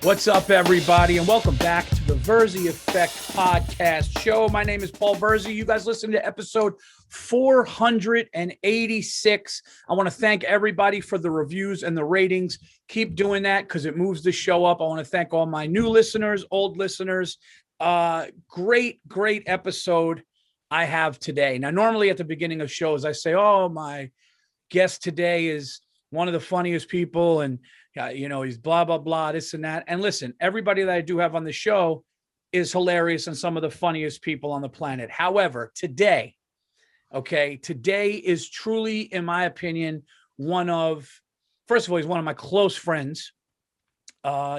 What's up, everybody, and welcome back to the Virzi Effect podcast show. My name is Paul Virzi. You guys listen to episode 486. I want to thank everybody for the reviews and the ratings. Keep doing that because it moves the show up. I want to thank all my new listeners, old listeners. Great episode I have today. Now, normally at the beginning of shows, I say, oh, my guest today is one of the funniest people, and he's blah, blah, blah, this and that. And listen, everybody that I do have on the show is hilarious and some of the funniest people on the planet. However, today is truly, in my opinion, first of all, he's one of my close friends.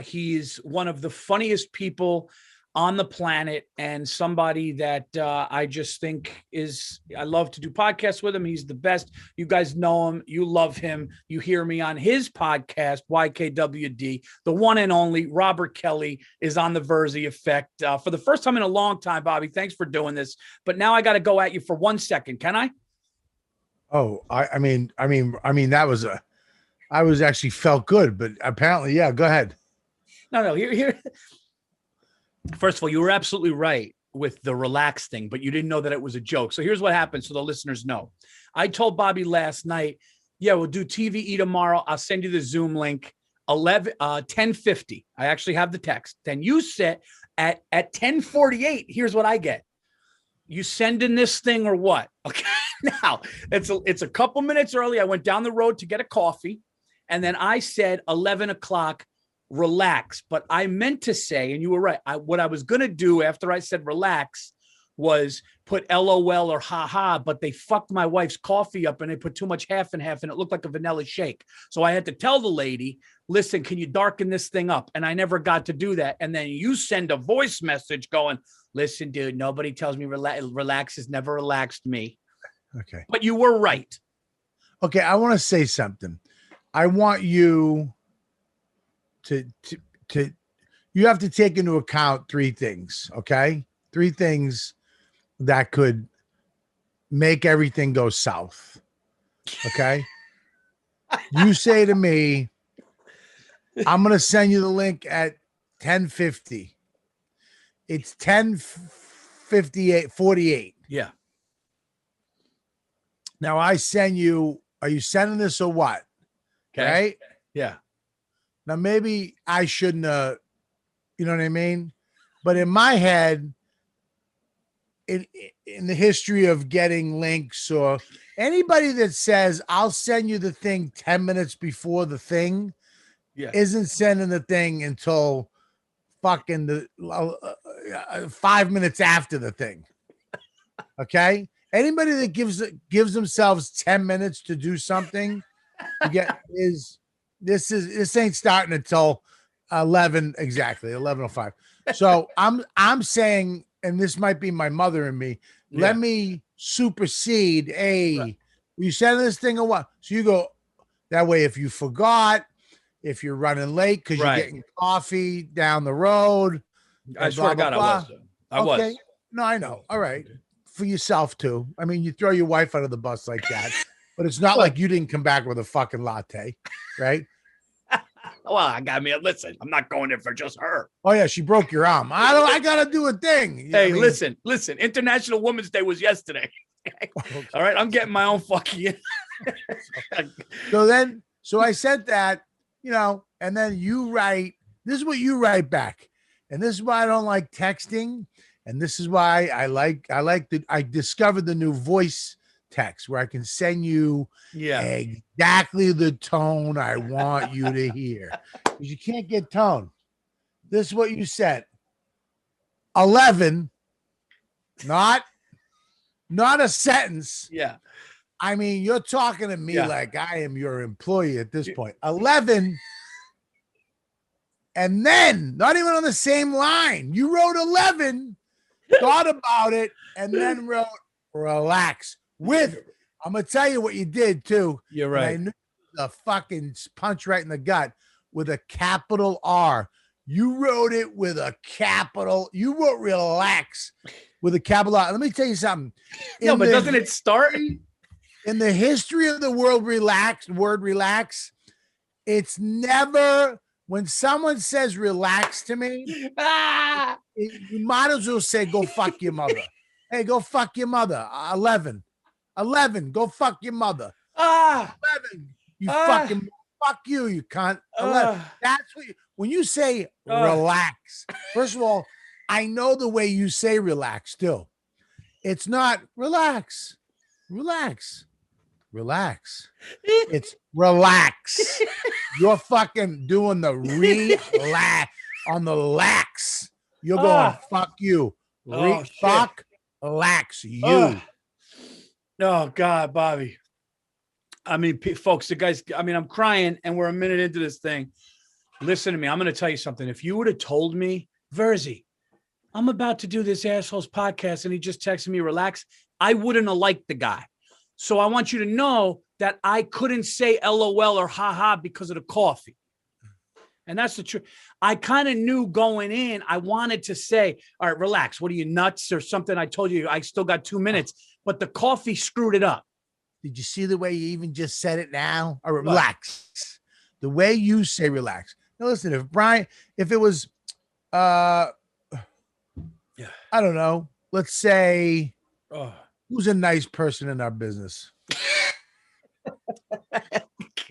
He's one of the funniest people on the planet and somebody that I just think I love to do podcasts with him. He's the best. You guys know him. You love him. You hear me on his podcast, YKWD. The one and only Robert Kelly is on the Virzi Effect for the first time in a long time. Bobby, thanks for doing this. But now I got to go at you for 1 second. Can I? Oh, I mean, that was actually felt good, but apparently, yeah, go ahead. No, here. First of all, you were absolutely right with the relax thing, but you didn't know that it was a joke. So here's what happened so the listeners know. I told Bobby last night, yeah, we'll do TVE tomorrow. I'll send you the Zoom link, 10:50. I actually have the text. Then you said at 10:48, here's what I get. You sending this thing or what? Okay, now it's a couple minutes early. I went down the road to get a coffee, and then I said 11 o'clock, relax. But I meant to say, and you were right, what I was going to do after I said relax was put LOL or haha, but they fucked my wife's coffee up and they put too much half and half and it looked like a vanilla shake. So I had to tell the lady, listen, can you darken this thing up? And I never got to do that. And then you send a voice message going, listen, dude, nobody tells me relax has never relaxed me. Okay. But you were right. Okay. I want to say something. I want you to you have to take into account three things, okay? Three things that could make everything go south, okay? You say to me, I'm going to send you the link at 10:50. It's 48. Yeah. Now I send you, are you sending this or what? Okay. Right? Yeah. Now, maybe I shouldn't have, you know what I mean? But in my head, in the history of getting links or anybody that says, I'll send you the thing 10 minutes before the thing, isn't sending the thing until fucking 5 minutes after the thing. Okay? Anybody that gives themselves 10 minutes to do something, this ain't starting until 11 exactly 11:05. So I'm saying, and this might be my mother and me. Let me supersede. You send this thing or what? So you go that way. If you forgot, if you're running late because you're getting coffee down the road, I swear to God, I was. No, I know. All right, for yourself too. I mean, you throw your wife under the bus like that. But it's not like you didn't come back with a fucking latte, right? Well, listen, I'm not going there for just her. Oh, yeah, she broke your arm. I got to do a thing. Hey, listen. International Women's Day was yesterday. All right, I'm getting my own fucking. So I said that, and then you write, this is what you write back. And this is why I don't like texting. And this is why I discovered the new voice text where I can send you exactly the tone I want you to hear. Because you can't get tone. This is what you said. 11, not a sentence. Yeah. I mean, you're talking to me like I am your employee at this point. 11, and then not even on the same line. You wrote 11, thought about it, and then wrote relax. I'm gonna tell you what you did too. You're right. I knew the fucking punch right in the gut with a capital R. You wrote it with a capital. You wrote relax with a capital R. Let me tell you something. No, but doesn't it start in the history of the word relax? It's never when someone says relax to me, Ah, you might as well say go fuck your mother. Hey, go fuck your mother. 11. 11, go fuck your mother. ah, 11, you ah, fucking fuck you cunt. 11. ah, That's what when you say ah. relax. First of all, I know the way you say relax too. It's not relax, relax, relax. It's relax. You're fucking doing the relax on the lax. You're going Ah, fuck you. oh shit. Fuck lax Oh, you. oh God, Bobby. I mean, folks, the guys, I mean, I'm crying and we're a minute into this thing. Listen to me. I'm going to tell you something. If you would have told me, Virzi, I'm about to do this asshole's podcast and he just texted me, relax, I wouldn't have liked the guy. So I want you to know that I couldn't say LOL or haha because of the coffee. And that's the truth. I kind of knew going in, I wanted to say, all right, relax. What are you, nuts or something? I told you I still got 2 minutes, but the coffee screwed it up. Did you see the way you even just said it now? Or What? relax. The way you say relax. Now listen, if it was yeah, I don't know, let's say who's a nice person in our business?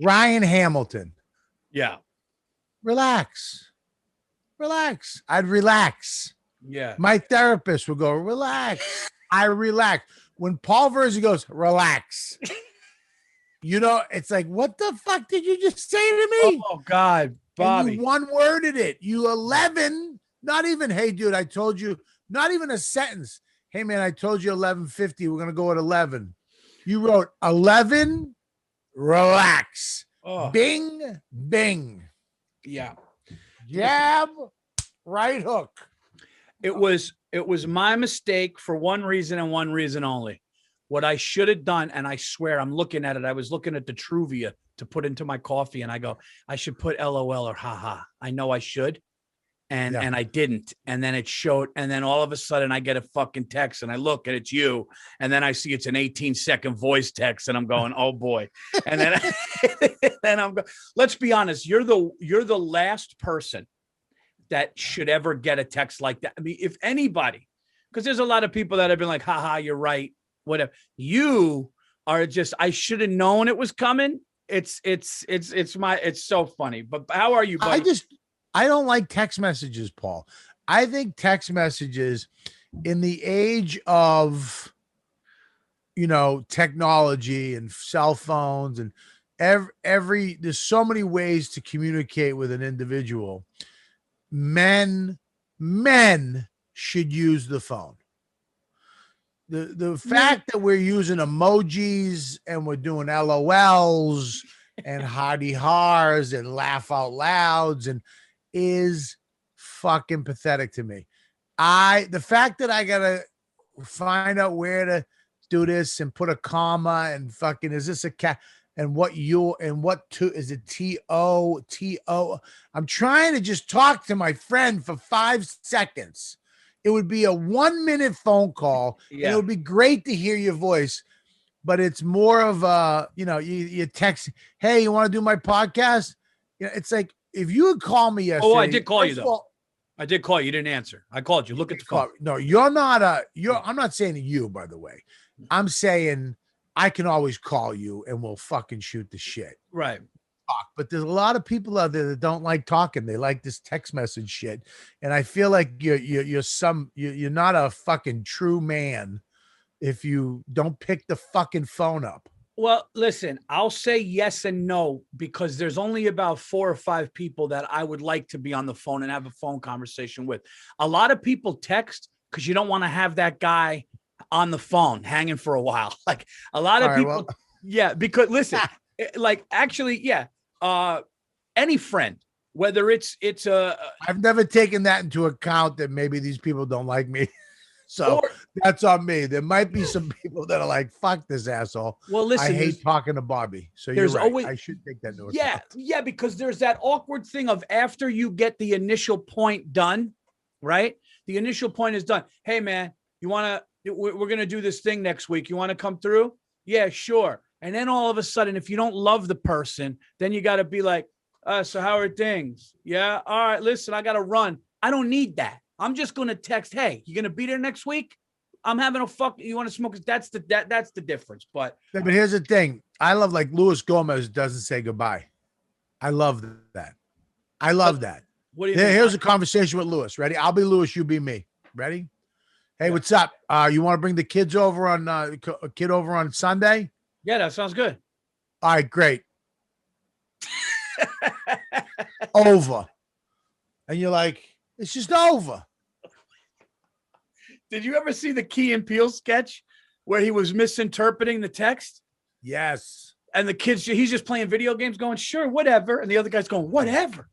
Ryan Hamilton. Yeah. Relax. Relax. I'd relax. Yeah. My therapist would go, relax. I relax. When Paul Virzi goes, relax. You know, it's like, what the fuck did you just say to me? Oh God, Bobby. And you one worded it. You 11, not even, hey, dude, I told you, not even a sentence. Hey, man, I told you 11:50. We're going to go at 11. You wrote 11, relax. Oh. Bing, bing. Yeah. Jab, right hook. It was my mistake for one reason and one reason only. What I should have done, and I swear I'm looking at it. I was looking at the Truvia to put into my coffee, and I go, I should put LOL or haha. I know I should. And I didn't. And then it showed. And then all of a sudden I get a fucking text and I look and it's you. And then I see it's an 18-second voice text and I'm going, oh boy. And then, then I'm going, let's be honest. You're the last person that should ever get a text like that. I mean, if anybody, because there's a lot of people that have been like, haha, you're right. Whatever. You are just, I should have known it was coming. It's so funny. But how are you, buddy? I don't like text messages, Paul. I think text messages in the age of, technology and cell phones and there's so many ways to communicate with an individual. Men should use the phone. The fact that we're using emojis and we're doing LOLs and hardy hars and laugh out louds and is fucking pathetic to me. The fact that I gotta find out where to do this and put a comma and fucking, is this a cat and what is it TO? I'm trying to just talk to my friend for 5 seconds. It would be a 1-minute phone call. Yeah. And it would be great to hear your voice, but it's more of a, you text, hey, you want to do my podcast? It's like, if you would call me yesterday. Oh, I did call you though. I did call you. You didn't answer. I called you. Look at the phone. No, you're not I'm not saying to you, by the way. I'm saying I can always call you and we'll fucking shoot the shit. Right. But there's a lot of people out there that don't like talking. They like this text message shit. And I feel like you're not a fucking true man if you don't pick the fucking phone up. Well, listen, I'll say yes and no, because there's only about 4 or 5 people that I would like to be on the phone and have a phone conversation with. A lot of people text because you don't want to have that guy on the phone hanging for a while. Like a lot of people. Yeah. Because listen, like actually, yeah. Any friend, whether it's I've never taken that into account that maybe these people don't like me. So that's on me. There might be some people that are like, fuck this asshole. Well, listen, I hate talking to Bobby. So you're right. I should take that into account. Yeah, because there's that awkward thing of after you get the initial point done, right? The initial point is done. Hey, man, we're going to do this thing next week. You want to come through? Yeah, sure. And then all of a sudden, if you don't love the person, then you got to be like, So how are things? Yeah. All right. Listen, I got to run. I don't need that. I'm just going to text, hey, you going to be there next week? I'm having a fuck. You want to smoke? That's the difference. But Yeah, but here's the thing. I love like Luis Gomez doesn't say goodbye. I love that. I love that. what do you mean? Here's a conversation with Luis. Ready? I'll be Luis. You be me. Ready? Hey, what's up? You want to bring the kids over on a kid over on Sunday? Yeah, that sounds good. All right, great. Over. And you're like, it's just over. Did you ever see the Key and Peele sketch where he was misinterpreting the text? Yes. And the kids, he's just playing video games going, sure, whatever. And the other guy's going, whatever.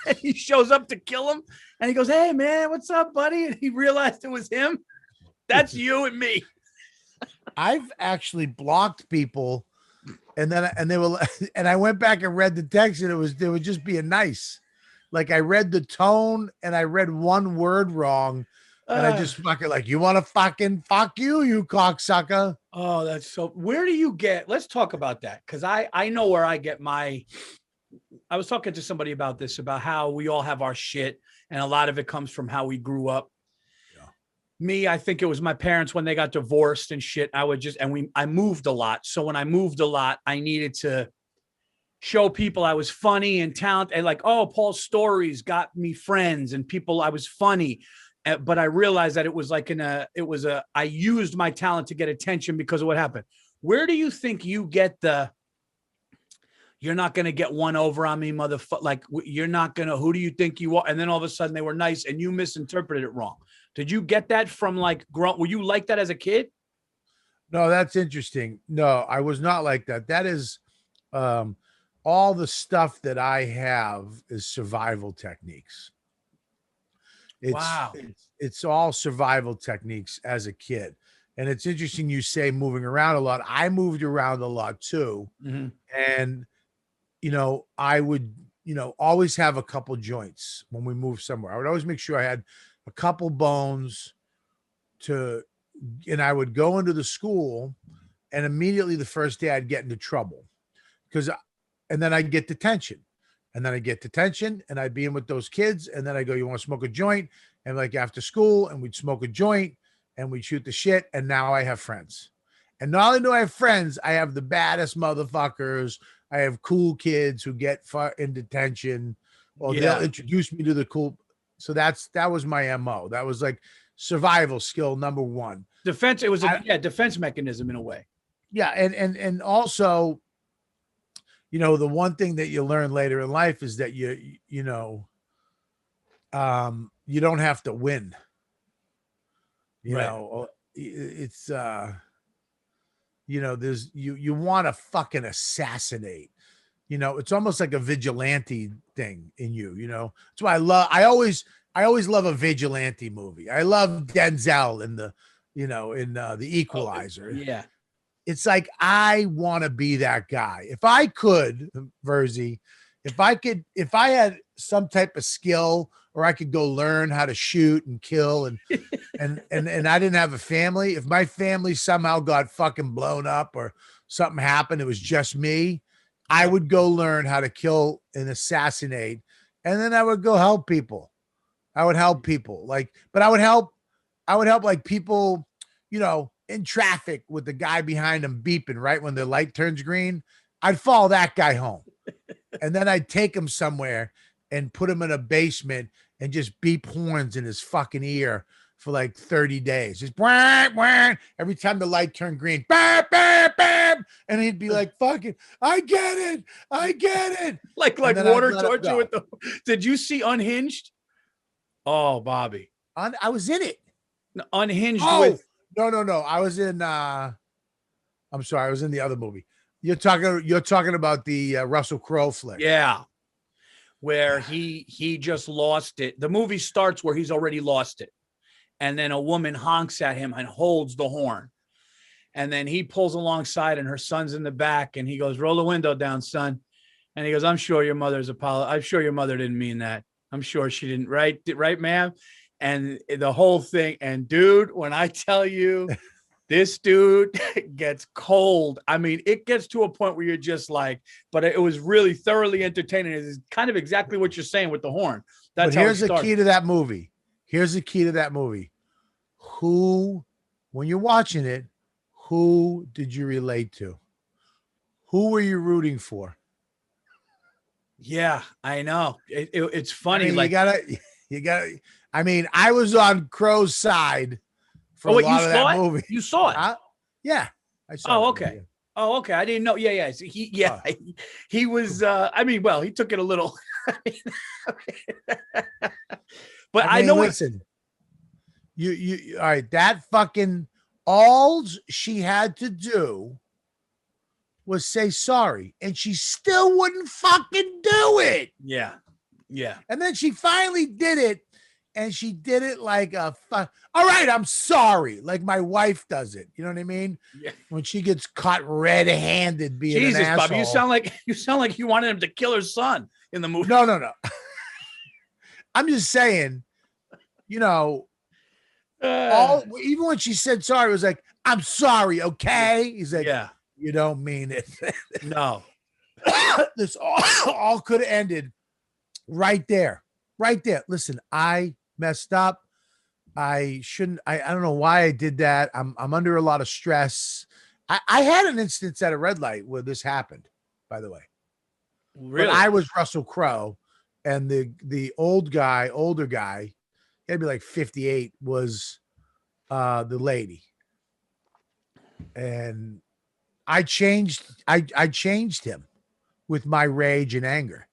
And he shows up to kill him. And he goes, hey, man, what's up, buddy? And he realized it was him. That's you and me. I've actually blocked people. And I went back and read the text and they were just being nice. Like I read the tone and I read one word wrong. And I just fucking like, you want to fucking fuck you cocksucker. Oh, that's so, where do you get, let's talk about that. Cause I know where I get I was talking to somebody about this, about how we all have our shit. And a lot of it comes from how we grew up. Yeah. Me, I think it was my parents when they got divorced and shit. I moved a lot. So when I moved a lot, I needed to show people I was funny and talented, and like, oh, Paul's stories got me friends and people, I was funny. But I realized that it was like I used my talent to get attention because of what happened. Where do you think you get you're not going to get one over on me, motherfucker? Like, you're not going to, who do you think you are? And then all of a sudden they were nice and you misinterpreted it wrong. Did you get that from like, were you like that as a kid? No, that's interesting. No, I was not like that. That is, all the stuff that I have is survival techniques. It's all survival techniques as a kid. And it's interesting you say moving around a lot. I moved around a lot too. Mm-hmm. And, I would, always have a couple joints when we moved somewhere. I would always make sure I had a couple bones and I would go into the school and immediately the first day I'd get into trouble and then I'd get detention. And then I get detention and I'd be in with those kids. And then I go, you want to smoke a joint? And like after school, and we'd smoke a joint and we'd shoot the shit. And now I have friends. And not only do I have friends, I have the baddest motherfuckers. I have cool kids who get in detention, or they'll introduce me to the cool. So that was my MO. That was like survival skill number one. Defense. It was a defense mechanism in a way. Yeah. And also, the one thing that you learn later in life is that you don't have to win. You know, it's there's you want to fucking assassinate. It's almost like a vigilante thing in you. That's why I always love a vigilante movie. I love Denzel in the Equalizer. Yeah. It's like, I want to be that guy. If I could, Virzi, if I had some type of skill, or I could go learn how to shoot and kill and I didn't have a family, if my family somehow got fucking blown up or something happened, it was just me, I would go learn how to kill and assassinate. And then I would go help people. I would help people but I would help like people, in traffic with the guy behind them beeping right when the light turns green. I'd follow that guy home. And then I'd take him somewhere and put him in a basement and just beep horns in his fucking ear for like 30 days. Just wah, wah, every time the light turned green, bam, bam, bam. And he'd be like, fucking, I get it. Like water torture did you see Unhinged? Oh, Bobby. I was in it. Unhinged with. No. I was in, I'm sorry. I was in the other movie. You're talking about the Russell Crowe flick. Yeah. Where he just lost it. The movie starts where he's already lost it. And then a woman honks at him and holds the horn. And then he pulls alongside and her son's in the back and he goes, roll the window down, son. And he goes, I'm sure your mother didn't mean that. I'm sure she didn't. Right, ma'am? And the whole thing. And dude, when I tell you This dude gets cold. I mean, it gets to a point where you're just like, but it was really thoroughly entertaining. It's kind of exactly what you're saying with the horn. That's but how here's it the started. key to that movie. Here's the key to that movie. Who, when you're watching it, who did you relate to? Who were you rooting for? Yeah, I know. It's funny. I mean, like, you gotta. I mean, I was on Crow's side for oh, a wait, you lot of that saw it? movie. You saw it? Yeah, I saw. Oh, that okay. movie, yeah. Oh, okay. I didn't know. Yeah. So he was, I mean, well, he took it a little, but I mean, know listen, you, all right. That fucking all she had to do was say sorry, and she still wouldn't fucking do it. Yeah. And then she finally did it, and she did it like a all right, I'm sorry, like my wife does it. You know what I mean? Yeah. When she gets caught red-handed being Jesus, an asshole. Bob, you sound like you wanted him to kill her son in the movie. No. I'm just saying, you know, even when she said sorry, it was like, I'm sorry, okay? He's like, yeah, you don't mean it. no. This all could have ended right there. Listen, I messed up. I shouldn't. I don't know why I did that. I'm under a lot of stress. I had an instance at a red light where this happened, by the way. Really? But I was Russell Crowe, and the older guy, he'd be like 58, was the lady. And I changed him with my rage and anger.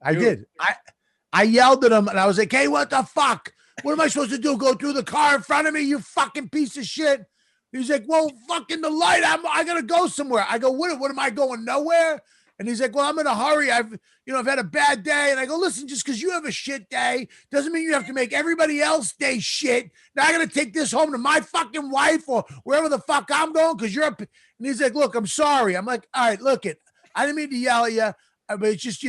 I did. I yelled at him and I was like, hey, what the fuck? What am I supposed to do? Go through the car in front of me, you fucking piece of shit? He's like, well, fucking the light. I gotta go somewhere. I go, what am I going nowhere? And he's like, well, I'm in a hurry. I've had a bad day. And I go, listen, just because you have a shit day doesn't mean you have to make everybody else day shit. Now I got to take this home to my fucking wife or wherever the fuck I'm going because you're and he's like, look, I'm sorry. I'm like, all right, look it. I didn't mean to yell at you, but it's just,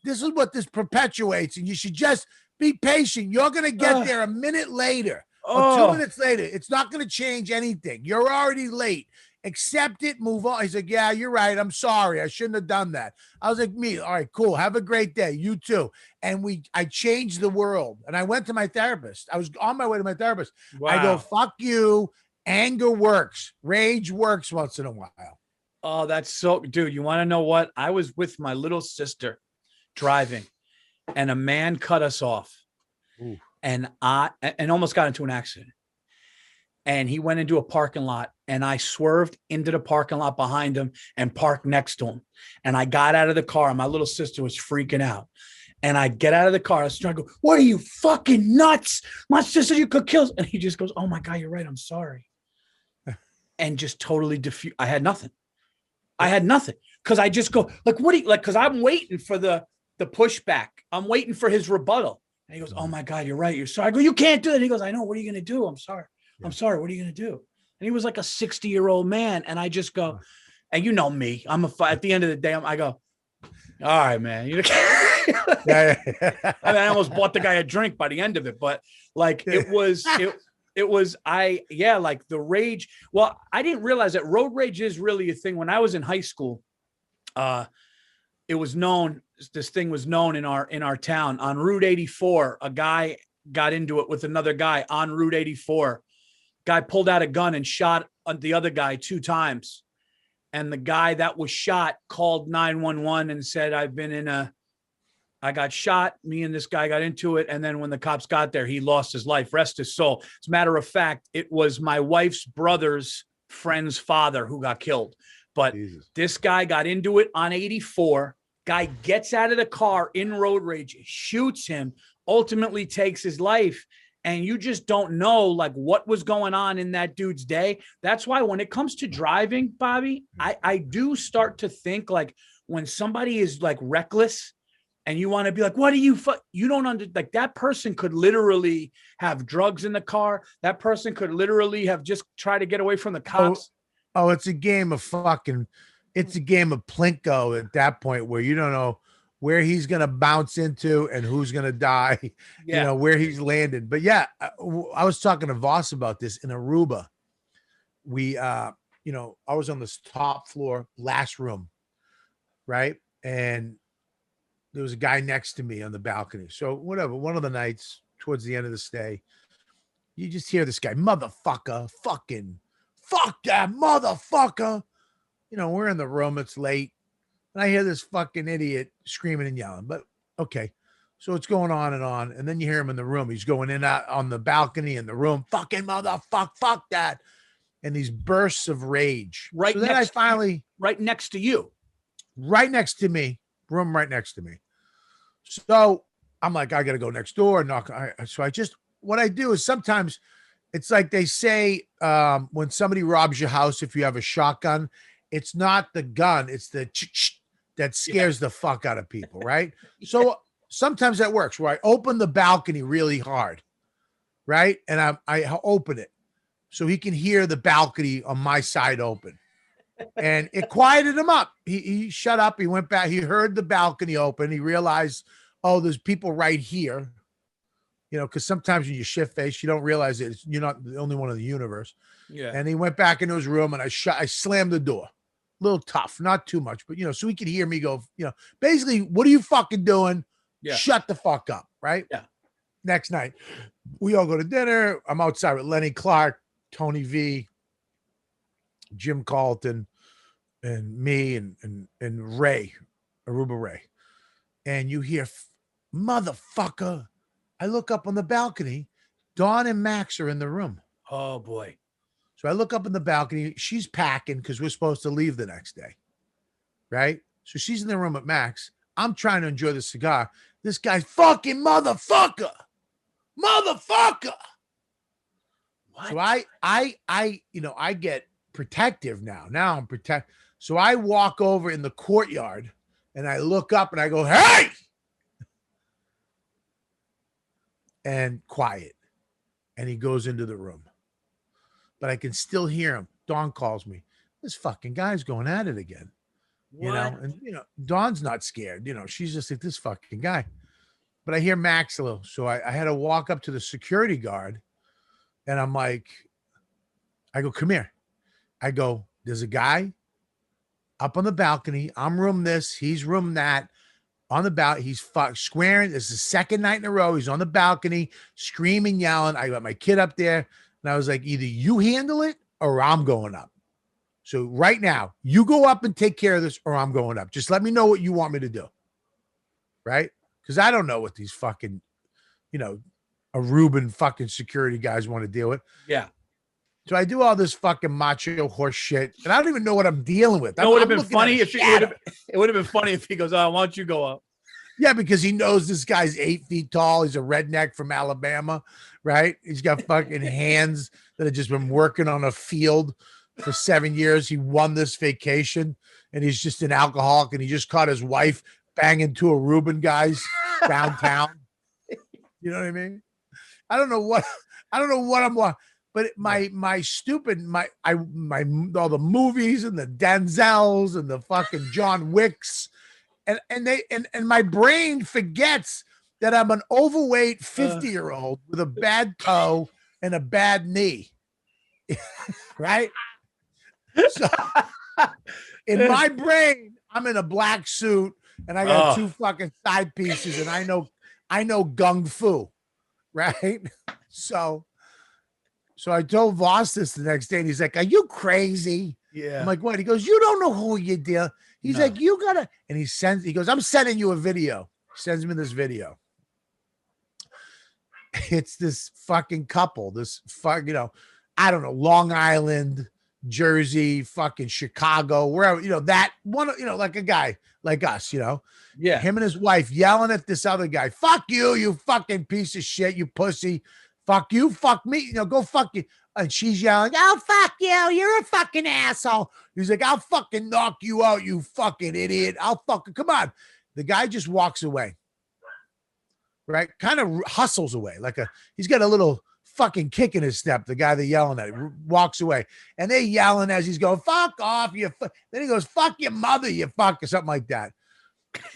this is what this perpetuates. And you should just be patient. You're going to get there a minute later or 2 minutes later. It's not going to change anything. You're already late. Accept it, move on. He's like, yeah, you're right. I'm sorry. I shouldn't have done that. I was like, all right, cool. Have a great day. You too. And I changed the world. And I went to my therapist. I was on my way to my therapist. Wow. I go, fuck you. Anger works. Rage works once in a while. Oh, that's so, dude, you want to know what? I was with my little sister driving and a man cut us off. Ooh. And almost got into an accident. And he went into a parking lot and I swerved into the parking lot behind him and parked next to him. And I got out of the car and my little sister was freaking out. And I get out of the car. I was trying to go, what are you fucking nuts? My sister, you could kill. And he just goes, oh my God, you're right. I'm sorry. And just totally diffused. I had nothing. Cause I just go like, what do you like? Cause I'm waiting for the pushback. I'm waiting for his rebuttal. And he goes, oh my God, you're right. You're sorry. I go, you can't do that. He goes, I know. What are you going to do? I'm sorry. I'm sorry. What are you going to do? And he was like a 60-year-old man. And I just go, and you know me, at the end of the day, I go, all right, man. I mean, I almost bought the guy a drink by the end of it, but like like the rage. Well, I didn't realize that road rage is really a thing. When I was in high school, this thing was known in our town on Route 84. A guy got into it with another guy on Route 84. Guy pulled out a gun and shot the other guy 2 times. And the guy that was shot called 911 and said, I got shot. Me and this guy got into it. And then when the cops got there, he lost his life. Rest his soul. As a matter of fact, it was my wife's brother's friend's father who got killed. But This guy got into it on 84. Guy gets out of the car in road rage, shoots him, ultimately takes his life. And you just don't know like what was going on in that dude's day. That's why when it comes to driving, Bobby, I do start to think like when somebody is like reckless and you want to be like, what do you don't like that person could literally have drugs in the car. That person could literally have just tried to get away from the cops. It's a game of Plinko at that point where you don't know where he's going to bounce into and who's going to die, Yeah. where he's landed. But yeah, I was talking to Voss about this in Aruba. We, I was on this top floor, last room, right? And there was a guy next to me on the balcony. So whatever, one of the nights towards the end of the stay, you just hear this guy, motherfucker, fucking, fuck that motherfucker. We're in the room, it's late. And I hear this fucking idiot screaming and yelling, but okay. So it's going on. And then you hear him in the room. He's going in out on the balcony in the room, fucking motherfucker, fuck that. And these bursts of rage. Right. So then I finally, right next to you. Right next to me, room right next to me. So I'm like, I got to go next door and knock. So what I do is sometimes it's like they say when somebody robs your house, if you have a shotgun, it's not the gun, it's the that scares the fuck out of people, right? So sometimes that works where I open the balcony really hard, right? And I open it so he can hear the balcony on my side open. And it quieted him up. He shut up. He went back. He heard the balcony open. He realized, oh, there's people right here. Because sometimes when you shift face, you don't realize you're not the only one in the universe. Yeah. And he went back into his room and I slammed the door. A little tough, not too much, but so he could hear me go, basically, what are you fucking doing? Yeah. Shut the fuck up. Right. Yeah. Next night, we all go to dinner. I'm outside with Lenny Clark, Tony V, Jim Carlton, and me and Ray, Aruba Ray. And you hear, motherfucker. I look up on the balcony. Dawn and Max are in the room. Oh boy. So I look up in the balcony. She's packing because we're supposed to leave the next day. Right? So she's in the room with Max. I'm trying to enjoy the cigar. This guy's fucking motherfucker. Motherfucker. What? So I get protective now. Now I'm protected. So I walk over in the courtyard and I look up and I go, hey! And quiet. And he goes into the room. But I can still hear him. Dawn calls me. This fucking guy's going at it again. What? And Dawn's not scared. She's just like this fucking guy. But I hear Max a little. So I had to walk up to the security guard and I'm like, I go, come here. I go, there's a guy up on the balcony. I'm room this, he's room that. On the balcony, he's squaring. This is the second night in a row. He's on the balcony, screaming, yelling. I got my kid up there, and I was like, either you handle it or I'm going up. So right now, you go up and take care of this, or I'm going up. Just let me know what you want me to do, right? Because I don't know what these fucking, Aruban fucking security guys want to deal with. Yeah. So I do all this fucking macho horse shit, and I don't even know what I'm dealing with. It would have been funny if it would have been funny if he goes, "Oh, why don't you go up?" Yeah, because he knows this guy's 8 feet tall. He's a redneck from Alabama, right? He's got fucking hands that have just been working on a field for 7 years. He won this vacation, and he's just an alcoholic, and he just caught his wife banging two Aruban guys downtown. You know what I mean? I don't know what I'm watching. But my all the movies and the Denzels and the fucking John Wicks and my brain forgets that I'm an overweight 50-year-old with a bad toe and a bad knee. Right? So in my brain, I'm in a black suit and I got two fucking side pieces and I know gung fu. Right? So I told Voss this the next day, and he's like, "Are you crazy?" Yeah. I'm like, "What?" He goes, "You don't know who you deal." He's like, "You gotta," and he goes, "I'm sending you a video." He sends me this video. It's this fucking couple, I don't know, Long Island, Jersey, fucking Chicago, wherever, that one, like a guy like us, Yeah. Him and his wife yelling at this other guy, "Fuck you, you fucking piece of shit, you pussy. Fuck you, fuck me, go fuck you." And she's yelling, "I'll fuck you, you're a fucking asshole." He's like, "I'll fucking knock you out, you fucking idiot. I'll fucking," come on. The guy just walks away, right? Kind of hustles away. He's got a little fucking kick in his step. The guy they're yelling at walks away. And they're yelling as he's going, "Fuck off, you." Then he goes, "Fuck your mother, you fuck," or something like that.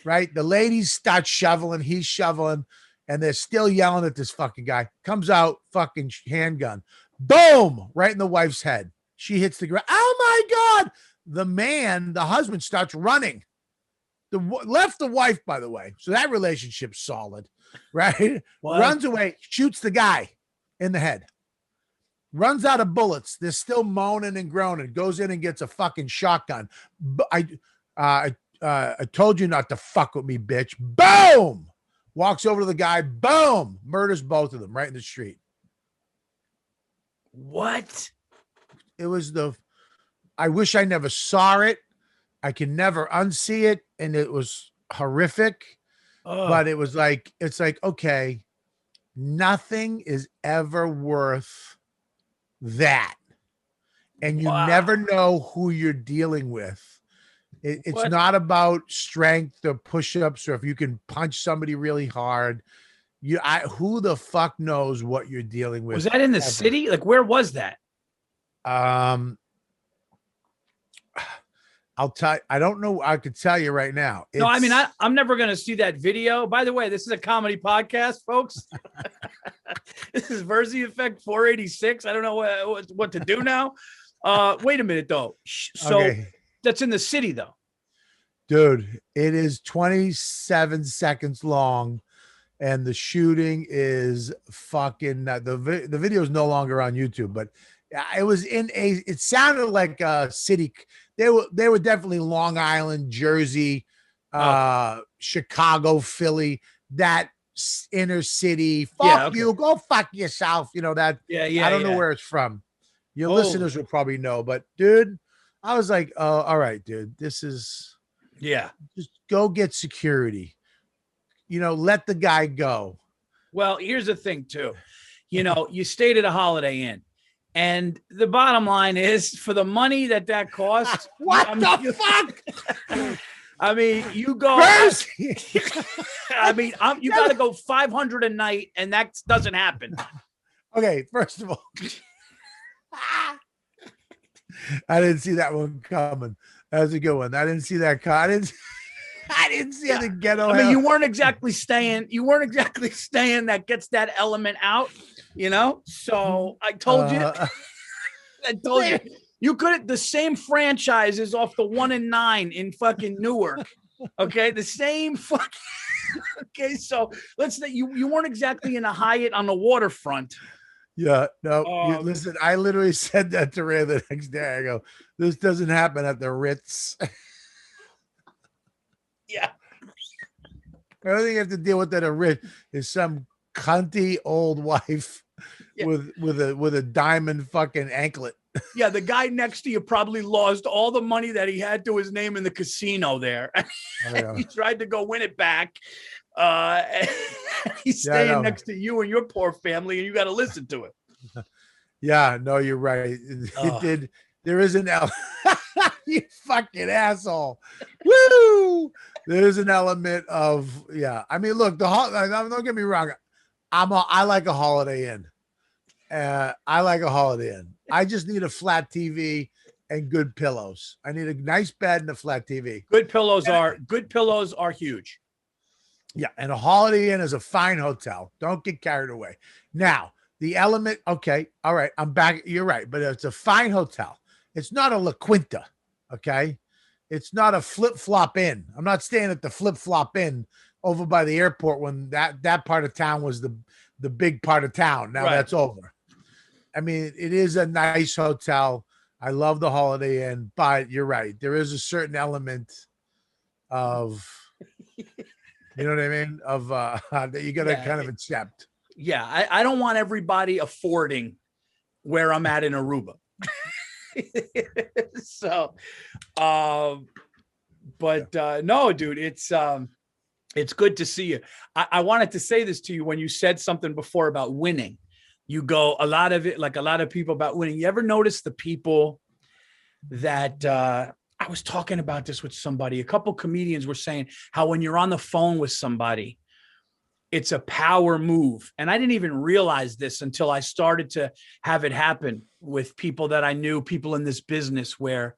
right? The ladies start shoveling, he's shoveling, and they're still yelling at this fucking guy. Comes out, fucking handgun. Boom! Right in the wife's head. She hits the ground. Oh my God! The husband starts running. Left the wife, by the way. So that relationship's solid, right? What? Runs away, shoots the guy in the head. Runs out of bullets. They're still moaning and groaning. Goes in and gets a fucking shotgun. I told you not to fuck with me, bitch. Boom! Walks over to the guy. Boom! Murders both of them right in the street. What? It was I wish I never saw it. I can never unsee it. And it was horrific. But it was like, it's like, okay, nothing is ever worth that. And you never know who you're dealing with. It's not about strength or push-ups or if you can punch somebody really hard. Who the fuck knows what you're dealing with? Was that in the city? Like, where was that? I'll tell. I don't know. I could tell you right now. No, I mean, I'm never going to see that video. By the way, this is a comedy podcast, folks. This is Virzi Effect 486. I don't know what to do now. Wait a minute, though. So that's in the city, though. Dude, it is 27 seconds long, and the shooting is fucking. The video is no longer on YouTube, but it was it sounded like a city. They were definitely Long Island, Jersey, Chicago, Philly, that inner city. Fuck you, go fuck yourself. You know that. I don't know where it's from. Your listeners will probably know, but dude, I was like, oh, all right, dude, this is just go get security. You know, let the guy go. Well, here's the thing too. You know, you stayed at a Holiday Inn. And the bottom line is, for the money that costs, what the fuck? I mean, you go. I mean, you got to go 500 a night, and that doesn't happen. Okay, first of all, I didn't see that one coming. That was a good one. I didn't see that. I didn't see the ghetto. I mean, you weren't exactly staying. That gets that element out. You know, so I told you. I told you. You could the same franchises off the 1 and 9 in fucking Newark. Okay, the same fucking. Okay, so let's say you weren't exactly in a Hyatt on the waterfront. Yeah, no. Listen, I literally said that to Ray the next day. I go, "This doesn't happen at the Ritz." Yeah. The only thing you have to deal with at a Ritz is some cunty old wife with a diamond fucking anklet. Yeah, the guy next to you probably lost all the money that he had to his name in the casino there. He tried to go win it back. He's staying next to you and your poor family, and you got to listen to it. Yeah, no, you're right. It did. There is an you fucking asshole. Woo! There's an element of I mean, look, don't get me wrong. I like a Holiday Inn. I like a Holiday Inn. I just need a flat TV and good pillows. I need a nice bed and a flat TV. Good pillows are huge. Yeah, and a Holiday Inn is a fine hotel. Don't get carried away. Now, the element, okay, all right, I'm back. You're right, but it's a fine hotel. It's not a La Quinta, okay? It's not a flip-flop inn. I'm not staying at the flip-flop inn over by the airport when that part of town was the big part of town. Now that's over. I mean, it is a nice hotel. I love the Holiday Inn, but you're right. There is a certain element of, you know what I mean? Of that you got to kind of accept. Yeah. I don't want everybody affording where I'm at in Aruba. So, no, dude, it's good to see you. I wanted to say this to you when you said something before about winning. You go, a lot of people about winning. You ever notice the people that I was talking about this with somebody, a couple comedians were saying how when you're on the phone with somebody, it's a power move. And I didn't even realize this until I started to have it happen with people that I knew, people in this business, where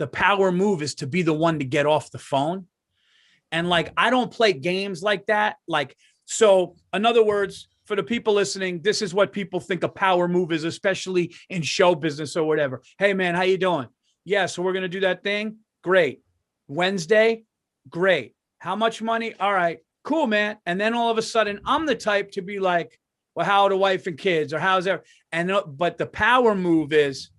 the power move is to be the one to get off the phone. And like, I don't play games like that. Like, so in other words, for the people listening, this is what people think a power move is, especially in show business or whatever. Hey man, how you doing? Yeah. So we're going to do that thing. Great. Wednesday. Great. How much money? All right, cool, man. And then all of a sudden I'm the type to be like, well, how are the wife and kids, or how's there? And, but the power move is,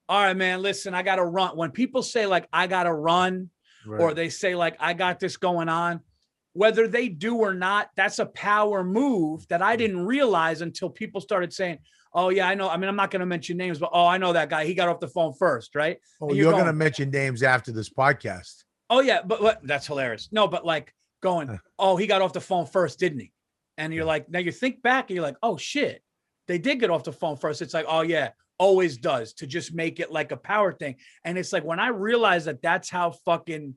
all right, man, listen, I got to run. When people say like, I got to run, right, or they say like, I got this going on, whether they do or not, that's a power move that I didn't realize until people started saying, oh yeah, I know. I mean, I'm not going to mention names, but oh, I know that guy. He got off the phone first, right? Oh, you're going to mention names after this podcast. Oh yeah, but that's hilarious. No, but like going, oh, he got off the phone first, didn't he? And you're like, now you think back and you're like, oh shit, they did get off the phone first. It's like, oh yeah, always does, to just make it like a power thing. And it's like, when I realized that that's how fucking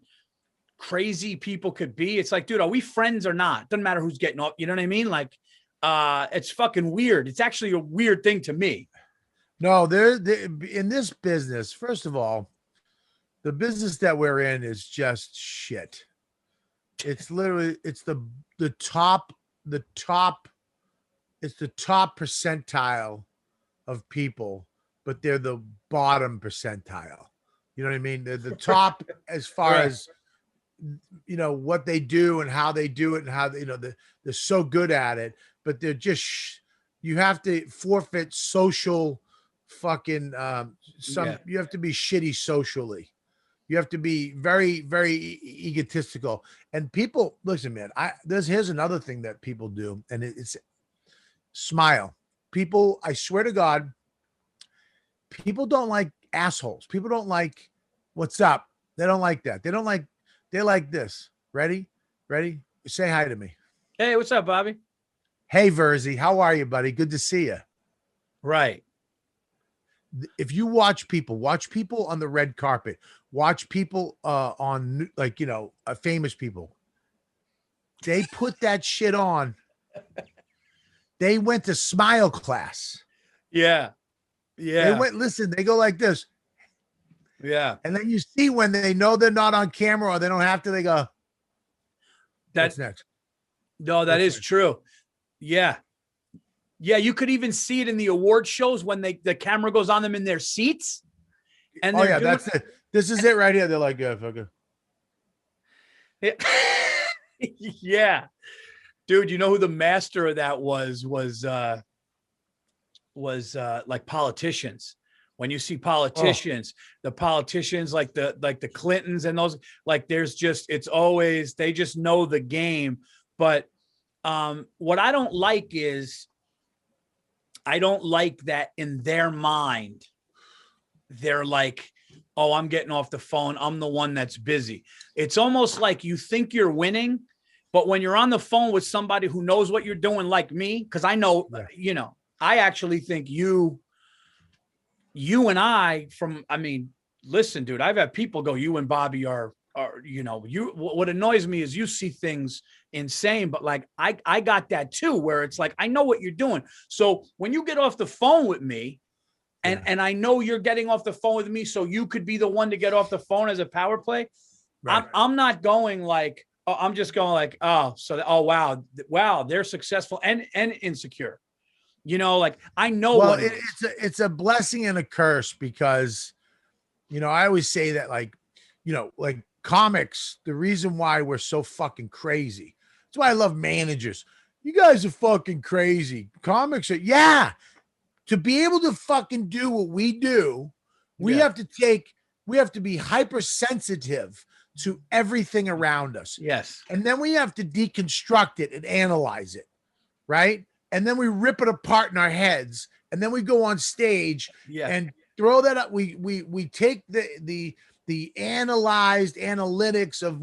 crazy people could be, it's like, dude, are we friends or not? Doesn't matter who's getting off. You know what I mean? Like, it's fucking weird. It's actually a weird thing to me. No, in this business, first of all, the business that we're in is just shit. It's literally, it's the top, it's the top percentile of people, but they're the bottom percentile. You know what I mean? They're the top as far right. as, you know, what they do and how they do it and how they, you know, they're so good at it, but they're just, you have to forfeit social fucking, you have to be shitty socially. You have to be very, very egotistical. And people, listen, man, here's another thing that people do, and it's smile. People, I swear to God, people don't like assholes. People don't like, what's up? They don't like that. They like this. Ready? Say hi to me. Hey, what's up, Bobby? Hey, Virzi, how are you, buddy? Good to see you. Right. If you watch people on the red carpet, watch people on, like, you know, famous people, they put that shit on. They went to smile class. Yeah. They go like this. Yeah. And then you see when they know they're not on camera or they don't have to, they go, that's next. No, that is true. Yeah. Yeah, you could even see it in the award shows when the camera goes on them in their seats. And that's it. This is it right here. They're like, yeah, fuck it. Yeah. Dude, you know who the master of that was like politicians. When you see politicians, the politicians like the Clintons and those, like, there's just, it's always, they just know the game. But what I don't like is, I don't like that in their mind, they're like, oh, I'm getting off the phone, I'm the one that's busy. It's almost like you think you're winning, but when you're on the phone with somebody who knows what you're doing, like me, because I know, you know, I actually think you and I mean, listen, dude, I've had people go, you and Bobby are, you know, what annoys me is you see things insane, but like, I got that too, where it's like, I know what you're doing. So when you get off the phone with me and I know you're getting off the phone with me, so you could be the one to get off the phone as a power play. Right. I'm not going like, oh, I'm just going like, oh, so, oh, wow, they're successful and insecure. You know, like, I know what it's a blessing and a curse, because, you know, I always say that, like, you know, like comics, the reason why we're so fucking crazy. That's why I love managers. You guys are fucking crazy. Comics are, to be able to fucking do what we do, we have to be hypersensitive to everything around us. Yes. And then we have to deconstruct it and analyze it. Right. And then we rip it apart in our heads, and then we go on stage and throw that up. We take the analyzed analytics of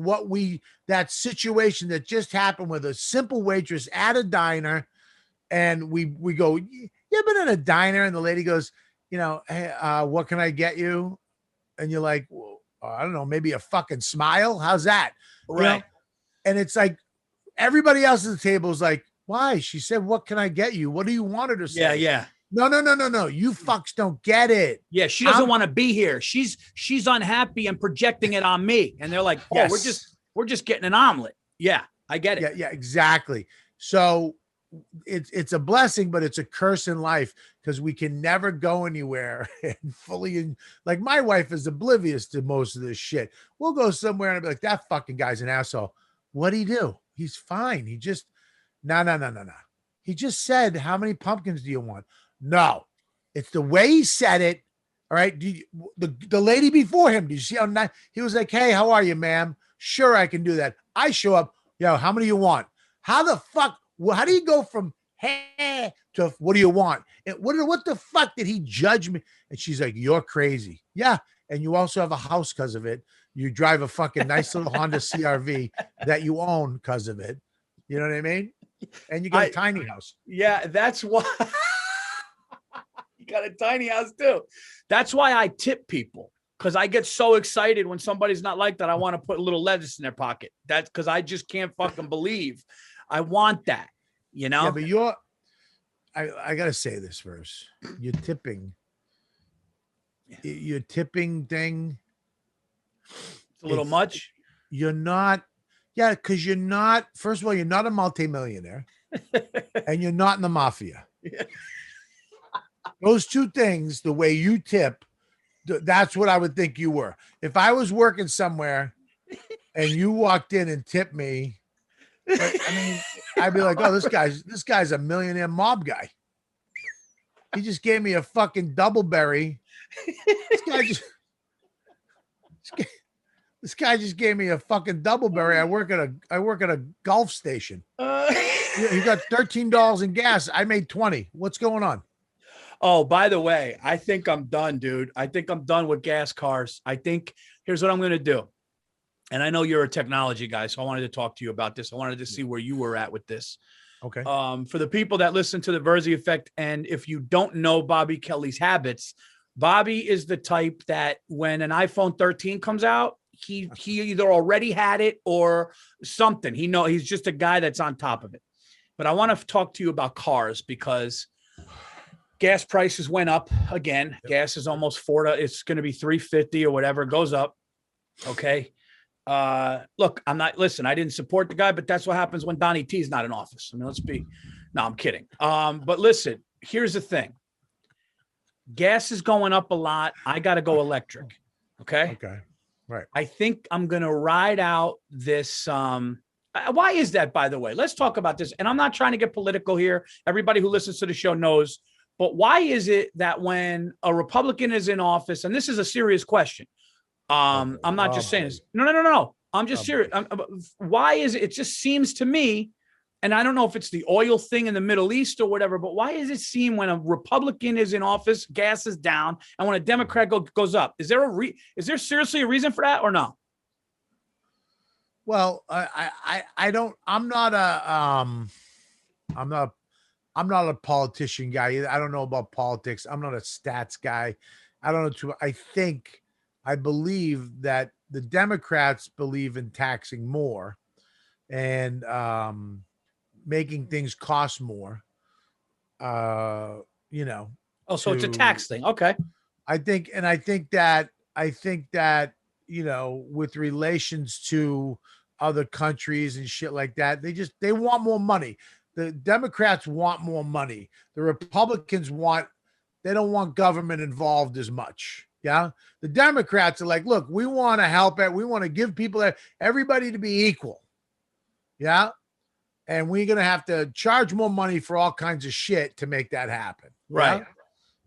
that situation that just happened with a simple waitress at a diner. And we go, you ever been in a diner? And the lady goes, you know, hey, what can I get you? And you're like, well, I don't know, maybe a fucking smile. How's that? Right. You know? And it's like, everybody else at the table is like, why? She said, what can I get you? What do you want her to say? Yeah. No. You fucks don't get it. Yeah, she doesn't want to be here. She's unhappy and projecting it on me. And they're like, oh, we're just getting an omelet. Yeah, I get it. Yeah, yeah, exactly. So it's a blessing, but it's a curse in life because we can never go anywhere and fully like my wife is oblivious to most of this shit. We'll go somewhere and I'll be like, that fucking guy's an asshole. What'd he do? He's fine. He just no. He just said, how many pumpkins do you want? No, it's the way he said it. All right. The lady before him, did you see how nice he was like, hey, how are you, ma'am? Sure, I can do that. I show up, how many you want? How the fuck? How do you go from hey to what do you want? And what the fuck did he judge me? And she's like, you're crazy. Yeah. And you also have a house because of it. You drive a fucking nice little Honda CRV that you own because of it. You know what I mean? And you got a tiny house. Yeah, that's why you got a tiny house too. That's why I tip people. Because I get so excited when somebody's not like that. I want to put a little lettuce in their pocket. That's because I just can't fucking believe. I want that, Yeah, but I gotta say this first. Your tipping thing. It's a little much. You're not, because you're not. First of all, you're not a multimillionaire, and you're not in the mafia. Yeah. Those two things, the way you tip, that's what I would think you were. If I was working somewhere and you walked in and tipped me. I mean, I'd be like, oh, this guy's a millionaire mob guy. He just gave me a fucking double berry. This guy just gave me a fucking double berry. I work at a golf station. You got $13 in gas. I made 20. What's going on? Oh, by the way, I think I'm done, dude. I think I'm done with gas cars. I think here's what I'm going to do. And I know you're a technology guy, so I wanted to talk to you about this. I wanted to see where you were at with this. Okay. For the people that listen to the Virzi Effect, and if you don't know Bobby Kelly's habits, Bobby is the type that when an iPhone 13 comes out, he either already had it or something. He's just a guy that's on top of it. But I want to talk to you about cars because gas prices went up again. Yep. Gas is almost it's going to be $3.50 or whatever. It goes up. Okay. Look, I didn't support the guy, but that's what happens when Donnie T's not in office. I mean, I'm kidding. But listen, here's the thing. Gas is going up a lot. I got to go electric. Okay. Okay. Right. I think I'm going to ride out this. Why is that, by the way? Let's talk about this. And I'm not trying to get political here. Everybody who listens to the show knows, but why is it that when a Republican is in office, and this is a serious question, I'm not just saying this. No. I'm just serious. Why is it? It just seems to me, and I don't know if it's the oil thing in the Middle East or whatever, but why does it seem when a Republican is in office, gas is down, and when a Democrat goes up? Is there seriously a reason for that or no? Well, I'm not a politician guy. I don't know about politics. I'm not a stats guy. I don't know. I believe that the Democrats believe in taxing more and making things cost more. Oh, so it's a tax thing. Okay. I think that, with relations to other countries and shit like that, they want more money. The Democrats want more money. The Republicans they don't want government involved as much. Yeah. The Democrats are like, look, we want to help it. We want to give everybody to be equal. Yeah. And we're going to have to charge more money for all kinds of shit to make that happen. Right.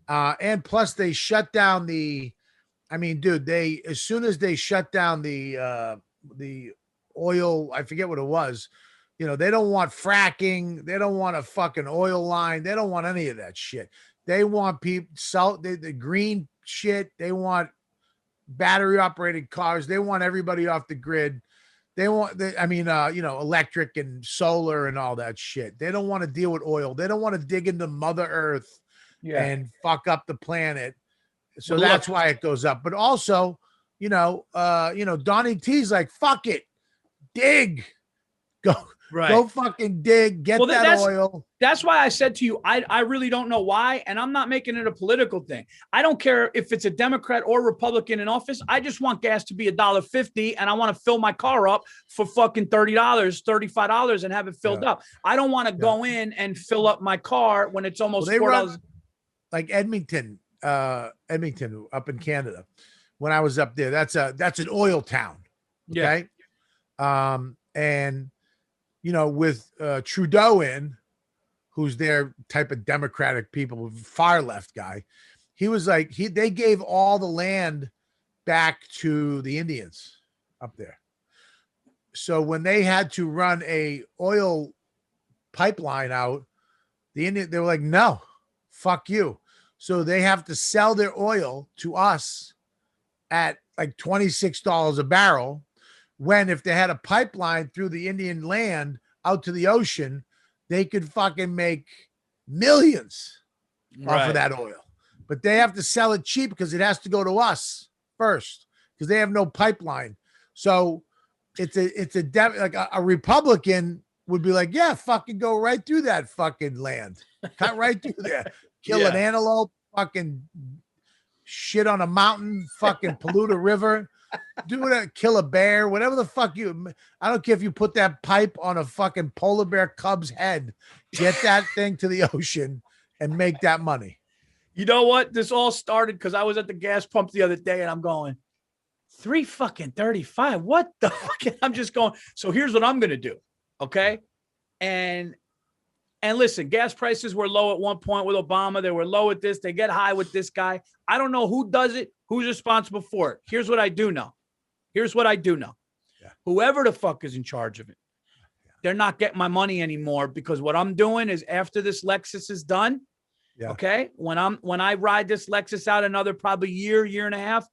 Yeah? And plus they shut down as soon as they shut down the oil, I forget what it was, they don't want fracking. They don't want a fucking oil line. They don't want any of that shit. They want the green shit. They want battery operated cars. They want everybody off the grid. They want, electric and solar and all that shit. They don't want to deal with oil. They don't want to dig into Mother Earth and fuck up the planet. So that's why it goes up. But also, Donnie T's like, fuck it, dig, Right. Go fucking dig, get that oil. That's why I said to you, I really don't know why. And I'm not making it a political thing. I don't care if it's a Democrat or Republican in office. I just want gas to be $1.50 and I want to fill my car up for fucking $30, $35 and have it filled up. I don't want to go in and fill up my car when it's almost $4. Like Edmonton up in Canada. When I was up there, that's an oil town. Okay. Yeah. And you know, with Trudeau who's their type of Democratic people, far left guy, he was like, they gave all the land back to the Indians up there. So when they had to run a oil pipeline out, they were like, no, fuck you. So they have to sell their oil to us at like $26 a barrel. When if they had a pipeline through the Indian land out to the ocean, they could fucking make millions off of that oil. But they have to sell it cheap because it has to go to us first because they have no pipeline. So it's a Republican would be like, yeah, fucking go right through that fucking land. Cut right through there. Kill an antelope, fucking shit on a mountain, fucking pollute a river. Do it, kill a bear, whatever the fuck I don't care if you put that pipe on a fucking polar bear cub's head, get that thing to the ocean and make that money. You know what? This all started because I was at the gas pump the other day and I'm going, $3.35. What the fuck? I'm just going. So here's what I'm going to do. Okay. And listen, gas prices were low at one point with Obama. They were low at this. They get high with this guy. I don't know who does it, who's responsible for it. Here's what I do know. Yeah. Whoever the fuck is in charge of it, they're not getting my money anymore because what I'm doing is after this Lexus is done, okay, when I ride this Lexus out another probably year and a half,